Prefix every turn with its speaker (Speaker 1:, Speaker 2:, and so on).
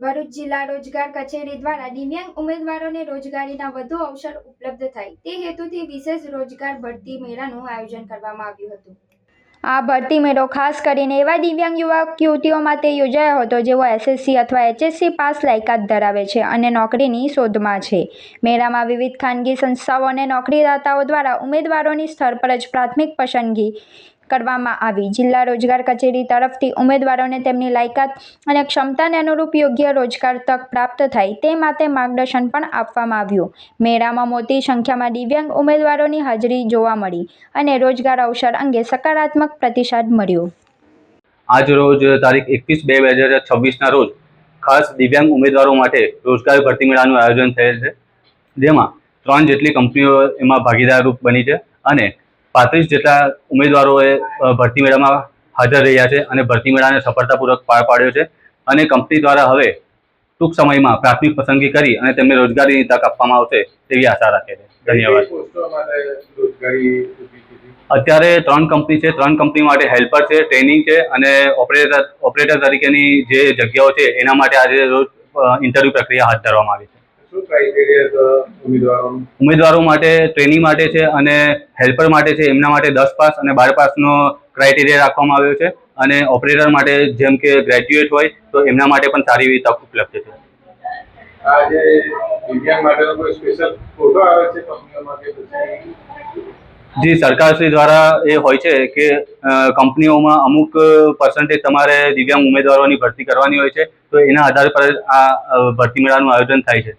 Speaker 1: ભરૂચ જિલ્લા રોજગાર કચેરી દ્વારા દિવ્યાંગ ઉમેદવારોને રોજગારીના વધુ અવસર ઉપલબ્ધ થાય તે હેતુથી વિશેષ રોજગાર ભરતી મેળાનું આયોજન કરવામાં આવ્યું હતું। આ ભરતી મેળો ખાસ કરીને એવા દિવ્યાંગ યુવક યુવતીઓ માટે યોજાયો હતો જેઓ SSC અથવા HSC પાસ લાયકાત ધરાવે છે અને નોકરીની શોધમાં છે। મેળામાં વિવિધ ખાનગી સંસ્થાઓ અને નોકરીદાતાઓ દ્વારા ઉમેદવારોની સ્થળ પર જ પ્રાથમિક પસંદગી કરવામાં આવી। જિલ્લા રોજગાર કચેરી તરફથી ઉમેદવારોને તેમની લાયકાત અને ક્ષમતાને અનુરૂપ યોગ્ય રોજગાર તક પ્રાપ્ત થાય તે માટે માર્ગદર્શન પણ આપવામાં આવ્યું। મેળામાં મોટી સંખ્યામાં દિવ્યાંગ ઉમેદવારોની હાજરી જોવા મળી અને રોજગાર અવસર અંગે સકારાત્મક પ્રતિસાદ મળ્યો।
Speaker 2: આજ રોજ તારીખ 21/2/2026 ના રોજ ખાસ દિવ્યાંગ ઉમેદવારો માટે રોજગાર ભરતી મેળાનું આયોજન થયેલ છે, જેમાં 3 જેટલી કંપનીઓ એમાં ભાગીદાર બની છે અને 35 જેટલા ઉમેદવારોએ ભરતી મેળામાં હાજર રહ્યા છે અને ભરતી મેળાને સફળતાપૂર્વક પાર પાડ્યો છે અને કંપની દ્વારા હવે ટૂંક સમયમાં પ્રાથમિક પસંદગી કરી અને તેમને રોજગારીની તક આપવામાં આવશે તેવી આશા રાખે છે। ધન્યવાદ। અત્યારે 3 કંપની છે, 3 કંપની માટે હેલ્પર છે, ટ્રેનિંગ છે અને ઓપરેટર તરીકેની જે જગ્યાઓ છે એના માટે આજે રોજ ઇન્ટરવ્યૂ પ્રક્રિયા હાથ ધરવામાં આવી છે। ઉમેદવારો માટે ટ્રેનિંગ માટે છે અને હેલ્પર માટે છે એમના માટે 10 પાસ અને 12 પાસનો ક્રાઇટેરિયા રાખવામાં આવ્યો છે અને ઓપરેટર માટે જેમ કે ગ્રેજ્યુએટ હોય તો એમના માટે પણ સારી એવી તક ઉપલબ્ધ છે।
Speaker 3: આજે દિવ્યાંગ માટેનો કોઈ સ્પેશિયલ ફોટો આવે છે કંપનીઓમાં કે પછી?
Speaker 2: જી, સરકારશ્રી દ્વારા એ હોય છે કે કંપનીઓમાં અમુક પર્સન્ટેજ તમારે દિવ્યાંગ ઉમેદવારોની ભરતી કરવાની હોય છે, તો એના આધાર પર આ ભરતી મેળાનું આયોજન થાય છે।